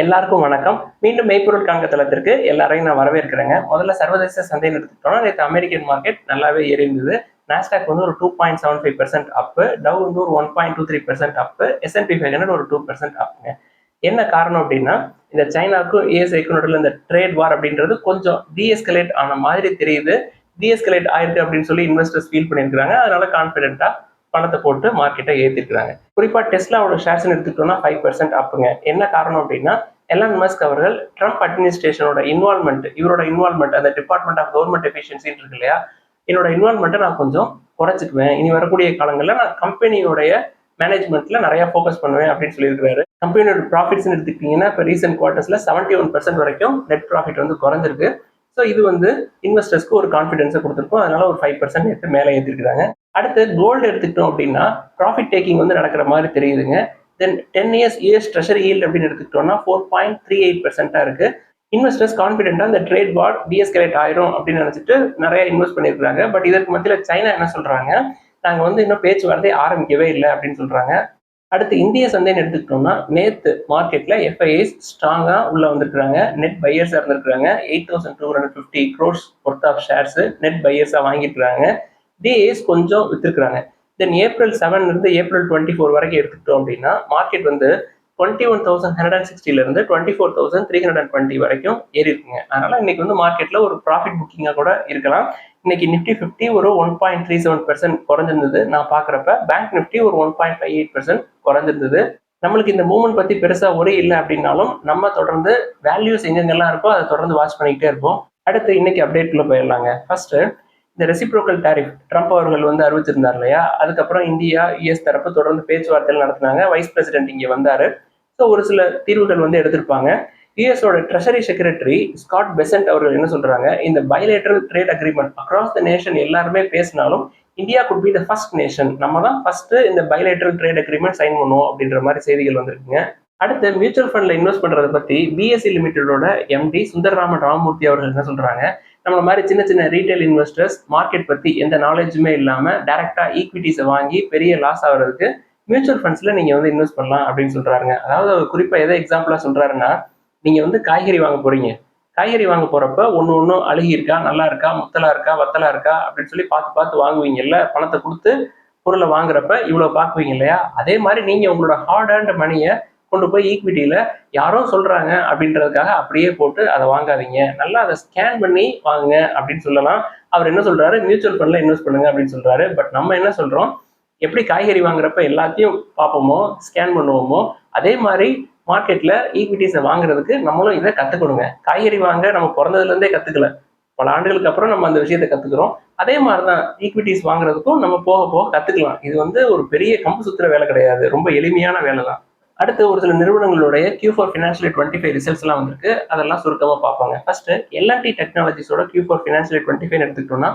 எல்லாருக்கும் வணக்கம். மீண்டும் மெய்ப்பொருள் காண்க தளத்திற்கு எல்லாரையும் நான் வரவேற்கிறேங்க. முதல்ல சர்வதேச சந்தைன்னு எடுத்துக்கிட்டோம்னா, நேத்து அமெரிக்கன் மார்க்கெட் நல்லாவே ஏறி இருந்தது. நாஸ்டாக் வந்து ஒரு 2.75% அப்பு, டவ் வந்து ஒரு 1.23% அப்பு, S&P 500 ஒரு 2% அப்புங்க. என்ன காரணம் அப்படின்னா, இந்த சைனாவுக்கும் USA-க்கும் நடுவுல இந்த ட்ரேட் வார் அப்படின்றது கொஞ்சம் டீஎஸ்கலேட் ஆன மாதிரி தெரியுது. டீஎஸ்கலேட் ஆயிருக்கு அப்படின்னு சொல்லி இன்வெஸ்டர்ஸ் ஃபீல் பண்ணியிருக்காங்க. அதனால கான்ஃபிடென்ட்டா பணத்தை போட்டு மார்க்கெட்டை ஏற்றிருக்கிறாங்க. குறிப்பா டெஸ்லாவோட ஷேர்ஸ் எடுத்துக்கிட்டோம்னா 5% அப்புங்க. என்ன காரணம் அப்படின்னா, எலான் மஸ்க் அவர்கள் ட்ரம்ப் அட்மினிஸ்ட்ரேஷனோட இவரோட இன்வால்மெண்ட் அந்த டிபார்ட்மெண்ட் ஆஃப் கவர்மெண்ட் எஃபிஷியன்சின்னு இருக்கு இல்லையா, என்னோட இன்வால்மெண்ட்டை நான் கொஞ்சம் குறைச்சிக்குவேன். இனி வரக்கூடிய காலங்களில் நான் கம்பெனியோடைய மேனேஜ்மெண்ட்ல நிறைய ஃபோக்கஸ் பண்ணுவேன் அப்படின்னு சொல்லியிருக்காரு. கம்பெனியோட ப்ராஃபிட்ஸ் எடுத்துக்கிட்டீங்கன்னா இப்போ ரீசென்ட் குவார்ட்டர்ஸ்ல 71% வரைக்கும் நெட் ப்ராஃபிட் வந்து குறைஞ்சிருக்கு. ஸோ இது வந்து இன்வெஸ்டர்ஸ்க்கு ஒரு கான்ஃபிடன்ஸை கொடுத்துருக்கும். அதனால ஒரு 5% எடுத்து மேலே ஏற்றிருக்காங்க. அடுத்து கோல்டு எடுத்துக்கிட்டோம் அப்படின்னா ப்ராஃபிட் டேக்கிங் வந்து நடக்கிற மாதிரி தெரியுதுங்க. தென் 10 இயர்ஸ் யூஎஸ் ட்ரெஷரி ஈல்ட் அப்படின்னு எடுத்துக்கிட்டோம்னா 4.38% இருக்கு. இன்வெஸ்டர்ஸ் கான்ஃபிடென்ட்டா இந்த ட்ரேட் வார் டீஎஸ்கலேட் ஆயிரும் அப்படின்னு நினைச்சிட்டு நிறைய இன்வெஸ்ட் பண்ணியிருக்காங்க. பட் இதற்கு மத்தியில் சைனா என்ன சொல்றாங்க, நாங்க வந்து இன்னும் பேச்சுவார்த்தை ஆரம்பிக்கவே இல்லை அப்படின்னு சொல்றாங்க. அடுத்து இந்திய சந்தைன்னு எடுத்துக்கிட்டோம்னா நேத்து மார்க்கெட்ல எஃப்ஐஐஸ் ஸ்ட்ராங்கா உள்ள வந்திருக்காங்க. நெட் பையர்ஸா இருந்திருக்காங்க. 8,250 crores worth of shares net பையர்ஸா வாங்கியிருக்காங்க. டிஏஎஸ் கொஞ்சம் வித்திருக்காங்க. தென் ஏப்ரல் 7 இருந்து ஏப்ரல் 24 வரைக்கும் எடுத்துக்கிட்டோம் அப்படின்னா மார்க்கெட் வந்து 21,160 இருந்து 24,320 வரைக்கும் ஏறி இருக்குங்க. அதனால இன்னைக்கு வந்து மார்க்கெட்ல ஒரு ப்ராஃபிட் புக்கிங்கா கூட இருக்கலாம். இன்னைக்கு நிஃப்டி 50 ஒரு 1.37% குறைஞ்சிருந்தது. நான் பாக்குறப்ப பேங்க் நிஃப்டி ஒரு 1.58% குறைஞ்சிருந்தது. நம்மளுக்கு இந்த மூவ்மெண்ட் பத்தி பெருசா ஒரே இல்லை அப்படின்னாலும் நம்ம தொடர்ந்து வேல்யூஸ் எங்கெங்கெல்லாம் இருக்கோ அதை தொடர்ந்து வாட்ச் பண்ணிக்கிட்டே இருப்போம். அடுத்து இன்னைக்கு அப்டேட்குள்ள போயிடலாங்க. ஃபர்ஸ்ட் இந்த ரெசிப்ரோக்கல் டாரிஃப் ட்ரம்ப் அவர்கள் வந்து அறிவிச்சிருந்தார் இல்லையா, அதுக்கப்புறம் இந்தியா யுஎஸ் தரப்பு தொடர்ந்து பேச்சுவார்த்தைகள் நடத்தினாங்க. வைஸ் பிரசிடென்ட் இங்கே வந்தாரு. ஸோ ஒரு சில தீர்வுகள் வந்து எடுத்திருப்பாங்க. யுஎஸோட ட்ரெஷரி செக்ரட்டரி ஸ்காட் பெசன்ட் அவர்கள் என்ன சொல்றாங்க, இந்த bilateral trade agreement across the nation எல்லாருமே பேசினாலும் India could be the first nation, நம்ம தான் ஃபர்ஸ்ட் இந்த பைலேட்டரல் ட்ரேட் அக்ரிமெண்ட் சைன் பண்ணுவோம் அப்படின்ற மாதிரி செய்திகள் வந்திருக்குங்க. அடுத்து மியூச்சுவல் ஃபண்ட்ல இன்வெஸ்ட் பண்றதை பத்தி பிஎஸ்சி லிமிடெடோட எம்டி சுந்தரராமன் ராமமூர்த்தி அவர்கள் என்ன சொல்றாங்க, நம்ம மாதிரி சின்ன சின்ன ரீட்டைல் இன்வெஸ்டர்ஸ் மார்க்கெட் பத்தி எந்த நாலேஜுமே இல்லாம டைரக்டா ஈக்விட்டிஸை வாங்கி பெரிய லாஸ் ஆகிறதுக்கு மியூச்சுவல் ஃபண்ட்ஸ்ல நீங்க வந்து இன்வெஸ்ட் பண்ணலாம் அப்படின்னு சொல்றாங்க. அதாவது குறிப்பா எதை எக்ஸாம்பிளா சொல்றாருன்னா, நீங்க வந்து காய்கறி வாங்க போறீங்க. காய்கறி வாங்க போறப்ப ஒன்னு அழுகி இருக்கா, நல்லா இருக்கா, முத்தலா இருக்கா, வத்தலா இருக்கா அப்படின்னு சொல்லி பார்த்து பார்த்து வாங்குவீங்கல்ல. பணத்தை கொடுத்து பொருளை வாங்குறப்ப இவ்வளவு பார்க்குவீங்க இல்லையா, அதே மாதிரி நீங்க உங்களோட ஹார்ட் அண்ட் மணியை கொண்டு போய் ஈக்விட்டியில யாரோ சொல்றாங்க அப்படின்றதுக்காக அப்படியே போட்டு அதை வாங்காதீங்க. நல்லா அதை ஸ்கேன் பண்ணி வாங்குங்க அப்படின்னு சொல்லலாம். அவர் என்ன சொல்றாரு, மியூச்சுவல் ஃபண்ட்ல இன்வெஸ்ட் பண்ணுங்க அப்படின்னு சொல்றாரு. பட் நம்ம என்ன சொல்றோம், எப்படி காய்கறி வாங்குறப்ப எல்லாத்தையும் பார்ப்போமோ ஸ்கேன் பண்ணுவோமோ, அதே மாதிரி மார்க்கெட்ல ஈக்விட்டிஸை வாங்குறதுக்கு நம்மளும் இதை கத்துக்கணுங்க. காய்கறி வாங்க நம்ம பிறந்ததுல இருந்தே கத்துக்கல, பல ஆண்டுகளுக்கு அப்புறம் நம்ம அந்த விஷயத்தை கத்துக்கிறோம். அதே மாதிரிதான் ஈக்விட்டிஸ் வாங்குறதுக்கும் நம்ம போக போக கத்துக்கலாம். இது வந்து ஒரு பெரிய கம்பு சுத்துற வேலை கிடையாது, ரொம்ப எளிமையான வேலை தான். அடுத்து ஒரு சில நிறுவனங்களுடைய Q4 ஃபினான்ஷியல் 25 ரிசல்ட்ஸ் எல்லாம் வந்திருக்கு. அதெல்லாம் சுருக்கமா பார்ப்பாங்க. ஃபர்ஸ்ட் எல்என்டி டெக்னாலஜிஸோட Q4 ஃபினான்ஷியல் 25 எடுத்துக்கிட்டோம்னா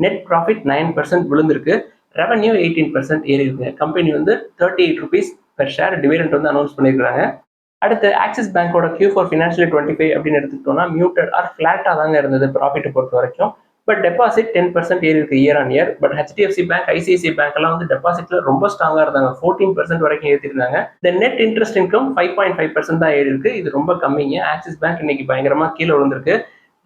நெட் ப்ராஃபிட் 9% விழுந்திருக்கு. ரெவன்யூ 18% ஏறி இருக்கு. கம்பெனி வந்து 38 rupees பெர் ஷேர் டிவிடெண்ட் வந்து அனௌன்ஸ் பண்ணியிருக்காங்க. அடுத்து ஆக்சிஸ் பேங்கோட Q4 ஃபினான்ஷியல் 25 அப்படின்னு எடுத்துக்கிட்டோம்னா மியூட்டட் ஆர் ஃபிளாட்டா தாங்க இருந்தது ப்ராஃபிட்டை பொறுத்த வரைக்கும். பட் டெபாசிட் 10% ஏறி இருக்கு year on year. But HDFC bank, ICICI bank எல்லாம் வந்து டெபாசிட்ல ரொம்ப ஸ்ட்ராங்கா இருந்தாங்க. 14% வரைக்கும் ஏற்றிருந்தாங்க. இந்த நெட் இன்ட்ரெஸ்ட் இன்கம் 5.5% தான் ஏறி இருக்கு. இது ரொம்ப கம்மிங்க. ஆக்சிஸ் பேங்க் இன்னைக்கு பயங்கரமா கீழே விழுந்திருக்கு.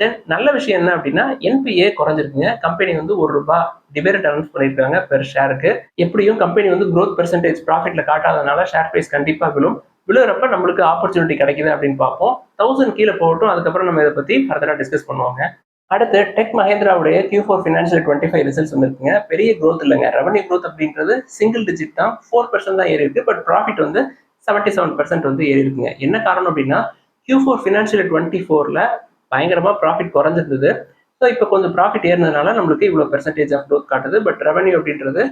தென் நல்ல விஷயம் என்ன அப்படின்னா என்பிஏ குறைஞ்சிருக்குங்க. கம்பெனி வந்து ₹1 டிவிடெண்ட் அனௌன்ஸ் பண்ணியிருக்காங்க பெர் ஷேருக்கு. எப்படியும் கம்பெனி வந்து growth percentage ப்ராஃபிட்ல காட்டாதனால ஷேர் பிரைஸ் கண்டிப்பா விழுகிறப்ப நம்மளுக்கு ஆப்பர்ச்சுனிட்டி கிடைக்குது அப்படின்னு பார்ப்போம். 1000 கீழே போகட்டும், அதுக்கப்புறம் நம்ம இதை பத்தி ஃபர்தரா டிஸ்கஸ் பண்ணுவாங்க. அடுத்து டெக் மஹேந்திராவுடைய Q4 ஃபினான்ஷியல் 25 ரிசல்ட்ஸ் வந்துருக்குங்க. பெரிய growth இல்லைங்க. ரெவன்யூ growth அப்படின்றது சிங்கிள் டிஜிட் தான், 4% தான் ஏறி இருக்கு. பட் ப்ராஃபிட் வந்து 77% வந்து ஏறி இருக்குங்க. என்ன காரணம் அப்படின்னா Q4 ஃபினான்ஷியல் 24ல பயங்கரமா ப்ராஃபிட் குறைஞ்சிருந்தது. ஸோ இப்போ கொஞ்சம் ப்ராஃபிட் ஏறினதுனால நம்மளுக்கு இவ்வளோ பெர்சன்டேஜ் ஆஃப் growth காட்டுது. பட் ரெவன்யூ அப்படின்றது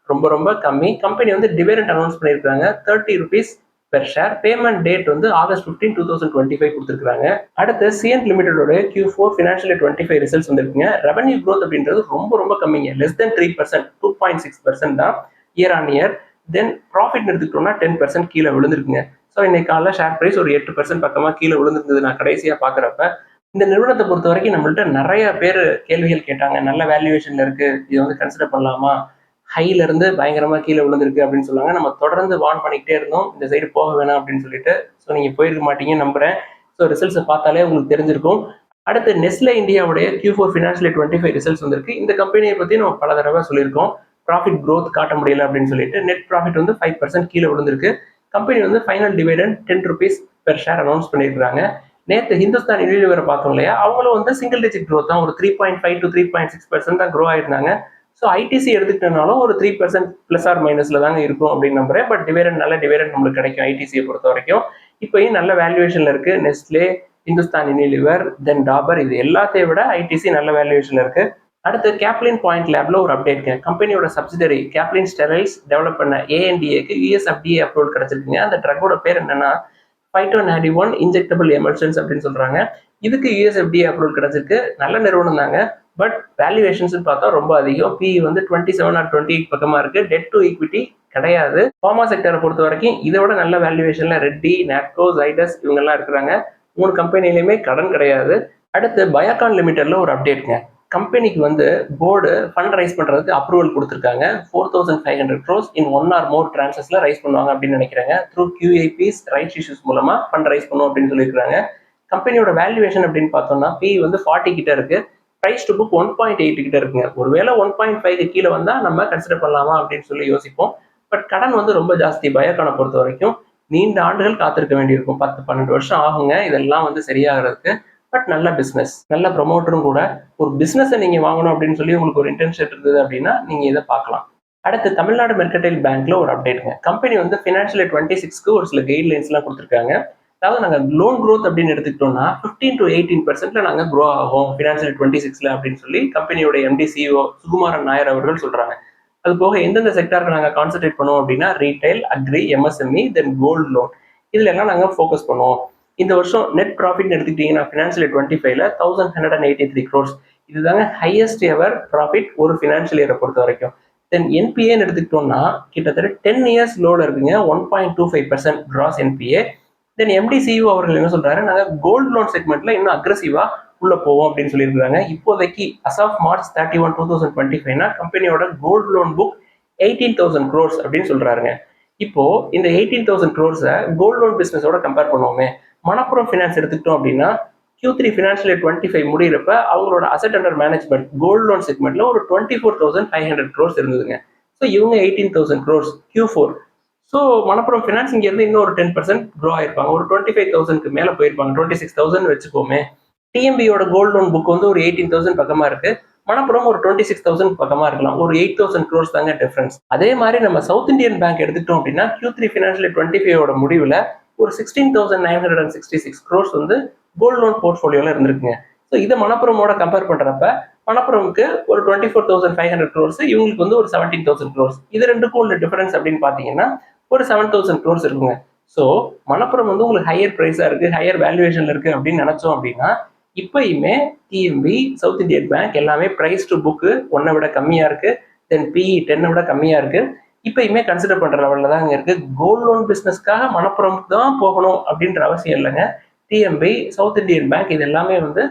ரொம்ப ரொம்ப கம்மி. கம்பெனி வந்து டிவிடெண்ட் அனௌன்ஸ் பண்ணியிருக்காங்க. 30 rupees per share. Payment date வந்து August 15, 2025 கொடுத்துருக்காங்க. அடுத்து சிஎன்ட் லிமிடெடோட Q4 ஃபினான்ஷியல் 25 ரிசல்ட்ஸ் வந்துருக்குங்க. ரெவன்யூ growth அப்படின்றது ரொம்ப ரொம்ப கம்மிங்க. லெஸ் தென் 3%, 2.6% தான் year on year. Then profit எடுத்துக்கிட்டோம்னா 10% கீழே விழுந்திருக்குங்க. ஸோ இன்னைக்கு காலைல ஷேர் பிரைஸ் ஒரு 8% பக்கமாக கீழே விழுந்திருந்தது நான் கடைசியாக பார்க்குறப்ப. இந்த நிறுவனத்தை பொறுத்த வரைக்கும் நம்மள்ட்ட நிறைய பேர் கேள்விகள் கேட்டாங்க. நல்ல வேல்யூவேஷன்ல இருக்கு, இது வந்து கன்சிடர் பண்ணலாமா, ஹைல இருந்து பயங்கரமா கீழே விழுந்திருக்கு அப்படின்னு சொல்லுவாங்க. நம்ம தொடர்ந்து வார்ன் பண்ணிக்கிட்டே இருந்தோம், இந்த சைடு போக வேணாம் அப்படின்னு சொல்லிட்டு. ஸோ நீங்க போயிருக்க மாட்டீங்கன்னு நம்புறேன். ஸோ ரிசல்ட்ஸை பார்த்தாலே உங்களுக்கு தெரிஞ்சிருக்கும். அடுத்து நெஸ்லே இந்தியாவுடைய Q4 ஃபினான்ஷியல் 25 ரிசல்ட்ஸ் வந்திருக்கு. இந்த கம்பெனியை பத்தி நம்ம பல தடவை சொல்லியிருக்கோம். ப்ராஃபிட் growth காட்ட முடியல அப்படின்னு சொல்லிட்டு நெட் ப்ராஃபிட் வந்து 5% கீழே விழுந்திருக்கு. கம்பெனி வந்து final dividend 10 rupees per share announce பண்ணியிருக்காங்க. நேற்று ஹிந்துஸ்தான் யூனிலிவரை பார்த்தோம் இல்லையா, அவங்களும் வந்து சிங்கிள் டிஜிட் growth தான், ஒரு 3.5 to 3.6% தான் க்ரோ ஆயிருந்தாங்க. ஸோ ஐடிசி எடுத்துக்கிட்டனாலும் ஒரு 3% பிளஸ் ஆர் மைனஸ்ல தாங்க இருக்கும் அப்படின்னு நம்புறேன். பட் டிவிடெண்ட் நல்ல டிவிடெண்ட் நம்மளுக்கு கிடைக்கும் ஐடிசியை பொறுத்த வரைக்கும். இப்போயும் நல்ல வேல்யூவேஷன்ல இருக்கு. நெஸ்லே, ஹிந்துஸ்தான் யூனிலிவர், தென் டாபர், இது எல்லாத்தையும் விட ஐடிசி நல்ல வேல்யூவேஷன்ல இருக்கு. அடுத்து கேப்லின் பாயிண்ட் லேப்ல ஒரு அப்டேட். கம்பெனியோட சப்சிடரி கேப்லின் ஸ்டெரைல்ஸ் டெவலப் பண்ண ஏஎன்டிஏக்கு யூஎஸ் FDA அப்ரூவல் கிடைச்சிருக்குங்க. அந்த ட்ரக்கோட பேர் என்னன்னா ஃபைட்டோனாடிஒன் இன்ஜெக்டபிள் எமல்ஷன்ஸ் அப்படின்னு சொல்றாங்க. இதுக்கு யூஎஸ் FDA அப்ரூவல் கிடைச்சிருக்கு. நல்ல நிறுவனம் தாங்க. பட் வேல்யூவேஷன்ஸ் பார்த்தா ரொம்ப அதிகம். PE வந்து 27 or 28 பக்கமா இருக்கு. டெட் டு ஈக்விட்டி கிடையாது. ஃபார்மா செக்டரை பொறுத்த வரைக்கும் இதை விட நல்ல வேல்யூவேஷன்ல ரெட்டி, நாப்கோ, ஜைடஸ் இவங்கெல்லாம் இருக்கிறாங்க. 3 கம்பெனிலையுமே கடன் கிடையாது. அடுத்து பயோகான் லிமிடெட்ல ஒரு அப்டேட்ங்க. கம்பெனிக்கு வந்து போர்டு ஃபண்ட் ரைஸ் பண்றதுக்கு அப்ரூவல் கொடுத்துருக்காங்க. 4500 crores இன் 1 or more டிரான்சஸ்ல ரைஸ் பண்ணுவாங்க அப்படின்னு நினைக்கிறாங்க. த்ரூ QIPs ரைட்ஸ் இஷ்யூஸ் மூலமா ஃபண்ட் ரைஸ் பண்ணுவோம் அப்படின்னு சொல்லியிருக்காங்க. கம்பெனியோட வேல்யூவேஷன் அப்படின்னு பார்த்தோம்னா PE வந்து 40 கிட்ட இருக்கு. பிரைஸ் டு புக் 1.8 கிட்ட இருக்குங்க. ஒருவேளை 1.5 கீழே வந்தா நம்ம கன்சிடர் பண்ணலாமா அப்படின்னு சொல்லி யோசிப்போம். பட் கடன் வந்து ரொம்ப ஜாஸ்தி. பயோகானை பொறுத்த வரைக்கும் நீண்ட ஆண்டுகள் காத்திருக்க வேண்டியிருக்கும். 10-12 வருஷம் ஆகுங்க இதெல்லாம் வந்து சரியாகிறதுக்கு. பட் நல்ல பிஸ்னஸ், நல்ல ப்ரொமோட்டரும் கூட. ஒரு பிஸ்னஸை நீங்க வாங்கணும் அப்படின்னு சொல்லி உங்களுக்கு ஒரு இன்டென்ஷன் இருந்தது அப்படின்னா நீங்க இதை பார்க்கலாம். அடுத்து தமிழ்நாடு மெர்கடைல் பேங்க்ல ஒரு அப்டேட்டுங்க. கம்பெனி வந்து ஃபினான்ஷியல் 26க்கு ஒரு சில கைட்லைன்ஸ்லாம் கொடுத்துருக்காங்க. அதாவது நாங்கள் லோன் க்ரோத் அப்படின்னு எடுத்துக்கிட்டோம்னா 15 to 18% நாங்கள் க்ரோ ஆகும் ஃபினான்ஷியல் 26ல அப்படின்னு சொல்லி கம்பெனியோட MD CEO சுகுமாரன் நாயர் அவர்கள் சொல்றாங்க. அது போக எந்தெந்த செக்டாருக்கு நாங்கள் கான்சென்ட்ரேட் பண்ணுவோம் அப்படின்னா ரீட்டைல், அக்ரி, MSME, தென் கோல்டு லோன், இதுல எல்லாம் நாங்கள் ஃபோக்கஸ் பண்ணுவோம். இந்த வருஷம் நெட் ப்ராஃபிட் எடுத்துக்கிட்டீங்கன்னா ஃபினான்ஷியல் 25ல 1183 crores, இதுதாங்க ஹையஸ்ட் எவர் ப்ராஃபிட் ஒரு ஃபினான்ஷியல் இயரை பொறுத்த வரைக்கும். தென் என்பிஏன்னு எடுத்துக்கிட்டோம்னா கிட்டத்தட்ட 10 years லோல இருக்குங்க. 1.25% கிராஸ் என்பிஏ. தென் MD CEO அவர்கள் என்ன சொல்றாரு, நாங்கள் கோல்டு லோன் செக்மெண்ட்ல இன்னும் அக்ரெசிவா உள்ள போவோம் அப்படின்னு சொல்லியிருக்காங்க. இப்போதைக்கு அஸ் ஆஃப் March 31, 2025 கம்பெனியோட கோல்டு லோன் புக் 18,000 crores அப்படின்னு சொல்றாருங்க. இப்போ இந்த 18,000 crores கோல்டு லோன் பிசினஸோட கம்பேர் பண்ணுவோமே, மணப்புரம் ஃபினான்ஸ் எடுத்துக்கிட்டோம் அப்படின்னா Q3 ஃபினான்ஷியல் 25 முடிகிறப்ப அவங்களோட asset under management gold loan செக்மெண்ட்ல ஒரு 24,500 crores இருந்ததுங்க. ஸோ இவங்க 18,000 crores Q4. So Manappuram finance இங்க இருந்து இன்னும் ஒரு 10% க்ரோ ஆயிருப்பாங்க. ஒரு 25,000க்கு மேல போயிருப்பாங்க. 26,000 வச்சுக்கோமே. டிஎம்பியோட கோல்டு லோன் புக் வந்து ஒரு 18,000 பக்கமா இருக்கு. மணப்புரம் ஒரு 26,000 பக்கமா இருக்கலாம். ஒரு 8,000 crores தாங்க டிஃபரன்ஸ். அதே மாதிரி நம்ம சவுத் இந்தியன் பேங்க் எடுத்துக்கிட்டோம் அப்படின்னா Q3 ஃபினான்ஷியல் 25 முடிவுல ஒரு 16,966 crores வந்து கோல்டு லோன் போர்ட்ஃபோலியோல இருந்திருக்குங்க. ஸோ இதை மணப்புரமோட கம்பேர் பண்றப்ப மணப்புரமுக்கு ஒரு 24,500 crores, இவங்களுக்கு வந்து ஒரு 17,000 crores. இது ரெண்டுக்கும் உள்ள டிஃபரன்ஸ் அப்படின்னு பாத்தீங்கன்னா ஒரு 7,000 crores இருக்குங்க. ஸோ மணப்புரம் வந்து உங்களுக்கு ஹையர் ப்ரைஸா இருக்கு, ஹையர் வேல்யூவேஷன்ல இருக்கு அப்படின்னு நினைச்சோம் அப்படின்னா இப்பயுமே டிஎம்பி, சவுத் இந்தியன் பேங்க் எல்லாமே பிரைஸ் டு புக்கு 1 விட கம்மியா இருக்கு. தென் PE 10 விட கம்மியா இருக்கு. இப்பயுமே கன்சிடர் பண்ற லெவல்ல தான் இருக்கு. கோல்டு லோன் பிசினஸ்க்காக மணப்புரம் தான் போகணும் அப்படின்ற அவசியம் இல்லைங்க. டிஎம்பி, சவுத் இந்தியன் பேங்க் இது எல்லாமே வந்து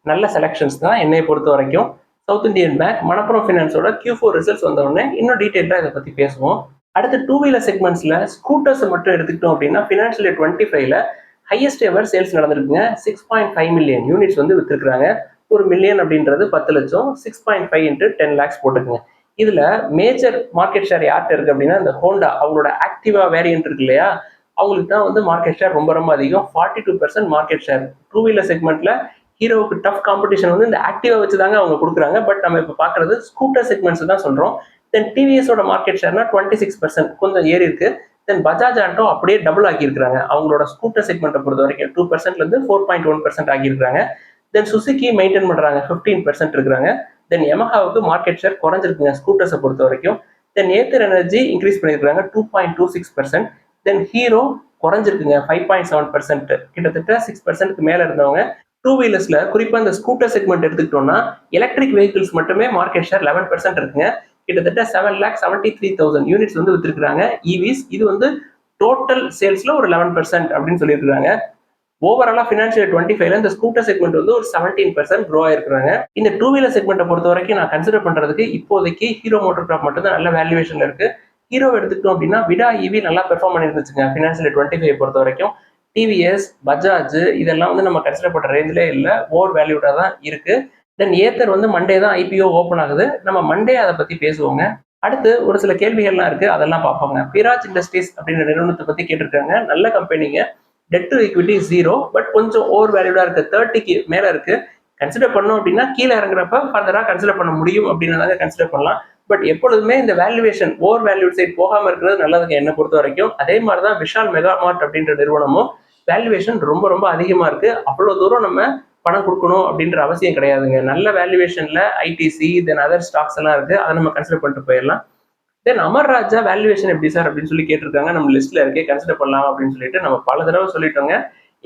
நல்ல செலக்ஷன்ஸ் தான் என்னை பொறுத்த வரைக்கும். சவுத் இந்தியன் பேங்க், மணப்புரம் ஃபினான்ஸோட Q4 ரிசல்ட்ஸ் வந்த உடனே இன்னும் டீடைலா இதை பத்தி பேசுவோம். அடுத்து 2 வீலர் செக்மெண்ட்ஸ்ல ஸ்கூட்டர்ஸ் மட்டும் எடுத்துக்கிட்டோம் அப்படின்னா ஃபினான்ஷியல் 25ல ஹையஸ்ட் எவர் சேல்ஸ் நடந்திருக்குங்க. 6.5 மில்லியன் யூனிட்ஸ் வந்து வித்துருக்காங்க. ஒரு மில்லியன் அப்படின்றது 10 லட்சம். 6.5 into 10 lakhs போட்டுக்குங்க. இதுல மேஜர் மார்க்கெட் ஷேர் யார்கிட்ட இருக்கு அப்படின்னா இந்த ஹோண்டா, அவங்களோட ஆக்டிவா வேரியன்ட் இருக்கு இல்லையா, அவங்களுக்கு தான் வந்து மார்க்கெட் ஷேர் ரொம்ப ரொம்ப அதிகம். 42% மார்க்கெட் ஷேர். 2 வீலர் செக்மெண்ட்ல ஹீரோவுக்கு டஃப் காம்படிஷன் வந்து இந்த ஆக்டிவா வச்சு தாங்க அவங்க கொடுக்குறாங்க. பட் நம்ம இப்போ பார்க்கறது ஸ்கூட்டர் செக்மெண்ட்ஸ் தான் சொல்றோம். தென் டிவிஎஸோட மார்க்கெட் ஷேர்னா 26%, கொஞ்சம் ஏறி இருக்கு. தென் பஜாஜ் ஆட்டோ அப்படியே டபுள் ஆக்கியிருக்காங்க. அவங்களோட ஸ்கூட்டர் செக்மெண்ட்டை பொறுத்த வரைக்கும் 2%லேருந்து 4.1% ஆகியிருக்காங்க. தென் சுசுகி மெயின்டைன் பண்றாங்க, 15% இருக்கிறாங்க. தென் யமஹாவுக்கு மார்க்கெட் ஷேர் குறைஞ்சிருக்குங்க ஸ்கூட்டர்ஸை பொறுத்த வரைக்கும். தென் ஏத்தர் எனர்ஜி இன்க்ரீஸ் பண்ணியிருக்காங்க 2.26%. தென் ஹீரோ குறைஞ்சிருக்குங்க 5.7%. கிட்டத்தட்ட 6%க்கு மேல இருந்தவங்க. 2 வீலர்ஸ்ல குறிப்பா இந்த ஸ்கூட்டர் செக்மெண்ட் எடுத்துக்கிட்டோம்னா எலக்ட்ரிக் வெஹிக்கிள்ஸ் மட்டுமே மார்க்கெட் ஷேர் 11% இருக்குங்க. கிட்டத்தட்ட 7,73,000 யூனிட்ஸ் வந்து வித்துருக்காங்க EVs. இது வந்து டோட்டல் சேல்ஸ்ல ஒரு 11% அப்படின்னு சொல்லியிருக்காங்க. ஓவராலா ஃபினான்ஷியல் 25ல இந்த ஸ்கூட்டர் செக்மெண்ட் வந்து ஒரு 17% க்ரோ ஆயிருக்காங்க. இந்த டூ வீலர் செக்மெண்ட்டை பொறுத்த வரைக்கும் நான் கன்சிடர் பண்றதுக்கு இப்போதைக்கு ஹீரோ மோட்டோ கார்ப் மட்டும் தான் நல்ல வேல்யூவேஷன்ல இருக்கு. ஹீரோ எடுத்துக்கிட்டோம் அப்படின்னா விடா ஈவி நல்லா பெர்ஃபார்ம் பண்ணிருந்துச்சுங்க ஃபினான்ஷியல் 25 பொறுத்த வரைக்கும். டிவிஎஸ், பஜாஜ் இதெல்லாம் வந்து நம்ம கன்சிடர் பண்ற ரேஞ்சிலே இல்லை, ஓவர் வேல்யூடா தான் இருக்கு. தென் ஏத்தர் வந்து மண்டே தான் ஐபிஓ ஓப்பன் ஆகுது. நம்ம மண்டே அதை பத்தி பேசுவோங்க. அடுத்து ஒரு சில கேள்விகள்லாம் இருக்கு, அதெல்லாம் பார்ப்போங்க. பிராஜ் இண்டஸ்ட்ரீஸ் அப்படின்ற நிறுவனத்தை பத்தி கேட்டிருக்காங்க. நல்ல கம்பெனிங்க. டெட் டு ஈக்விட்டி 0, பட் கொஞ்சம் ஓவர் வேல்யூடா இருக்கு. 30க்கு மேல இருக்கு. கன்சிடர் பண்ணோம் அப்படின்னா கீழே இறங்குறப்ப ஃபர்தரா கன்சிடர் பண்ண முடியும் அப்படின்னு கன்சிடர் பண்ணலாம். பட் எப்பொழுதுமே இந்த வேல்யூவேஷன் ஓவர் வேல்யூட் சைட் போகாம இருக்கிறது நல்லதுங்க என்னை பொறுத்த வரைக்கும். அதே மாதிரிதான் விஷால் மெகா மார்ட் அப்படின்ற நிறுவனமும் வேல்யூவேஷன் ரொம்ப ரொம்ப அதிகமா இருக்கு. அவ்வளவு தூரம் நம்ம பணம் கொடுக்கணும் அப்படின்ற அவசியம் கிடையாதுங்க. நல்ல வேல்யூவேஷன்ல ஐடிசி தென் அதர் ஸ்டாக்ஸ் எல்லாம் இருக்கு, அதை நம்ம கன்சிடர் பண்ணிட்டு போயிடலாம். தென் அமர் ராஜா வேல்யூவேஷன் எப்படி சார் அப்படின்னு சொல்லி கேட்டிருக்காங்க. நம்ம லிஸ்ட்ல இருக்கே, கன்சிடர் பண்ணலாம் அப்படின்னு சொல்லிட்டு நம்ம பல தடவை சொல்லிட்டோங்க.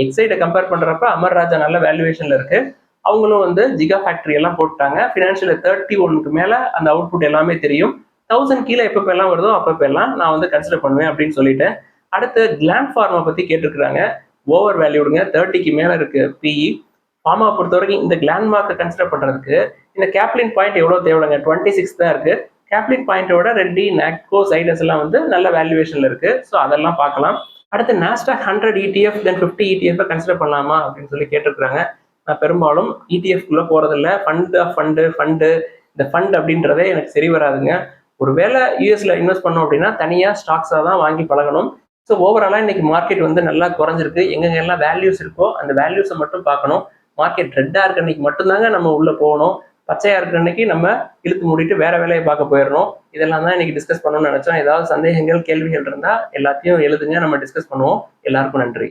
எக்ஸைட்டை கம்பேர் பண்றப்ப அமர் ராஜா நல்ல வேல்யூவேஷன்ல இருக்கு. அவங்களும் வந்து ஜிகா ஃபேக்டரி எல்லாம் போட்டாங்க. ஃபினான்ஷியல் 31க்கு மேல அந்த அவுட்புட் எல்லாமே தெரியும். 1000 கீழே எப்பப்ப எல்லாம் வருதோ அப்பப்ப எல்லாம் நான் வந்து கன்சிடர் பண்ணுவேன் அப்படின்னு சொல்லிட்டேன். அடுத்து கிளாண்ட் ஃபார்மா பத்தி கேட்டிருக்காங்க. ஓவர் வேல்யூடுங்க, 30க்கு மேல இருக்கு பிஇ. ஃபார்மா பொறுத்த வரைக்கும் இந்த கிளாண்ட் மார்க்கை கன்சிடர் பண்றதுக்கு இந்த கேப்லின் பாயிண்ட் எவ்வளவு தேவைங்க? 26 தான் இருக்கு. கேப்லின் பாயிண்டோட ரெட்டி, நாக்கோ, சைடஸ் எல்லாம் வந்து நல்ல வேல்யூவேஷன்ல இருக்கு. ஸோ அதெல்லாம் பார்க்கலாம். அடுத்து நாஸ்டாக் 100 ETF தென் 50 ETF கன்சிடர் பண்ணலாமா அப்படின்னு சொல்லி கேட்டிருக்காங்க. நான் பெரும்பாலும் ETF குள்ள போறதில்ல. ஃபண்டு இந்த ஃபண்ட் அப்படின்றதே எனக்கு சரி வராதுங்க. ஒருவேளை யூஎஸ்ல இன்வெஸ்ட் பண்ணோம் அப்படின்னா தனியா ஸ்டாக்ஸா தான் வாங்கி பழகணும். ஸோ ஓவராலா இன்னைக்கு மார்க்கெட் வந்து நல்லா குறைஞ்சிருக்கு. எங்கெல்லாம் வேல்யூஸ் இருக்கோ அந்த வேல்யூஸை மட்டும் பார்க்கணும். மார்க்கெட் ரெட்டா இருக்க அன்னைக்கு மட்டும்தாங்க நம்ம உள்ள போகணும். பச்சையா இருக்கிற அன்னைக்கு நம்ம இழுத்து மூடிட்டு வேற வேலையை பார்க்க போயிடணும். இதெல்லாம் தான் இன்னைக்கு டிஸ்கஸ் பண்ணணும்னு நினைச்சோம். ஏதாவது சந்தேகங்கள், கேள்விகள் இருந்தா எல்லாத்தையும் எழுதுங்க, நம்ம டிஸ்கஸ் பண்ணுவோம். எல்லாருக்கும் நன்றி.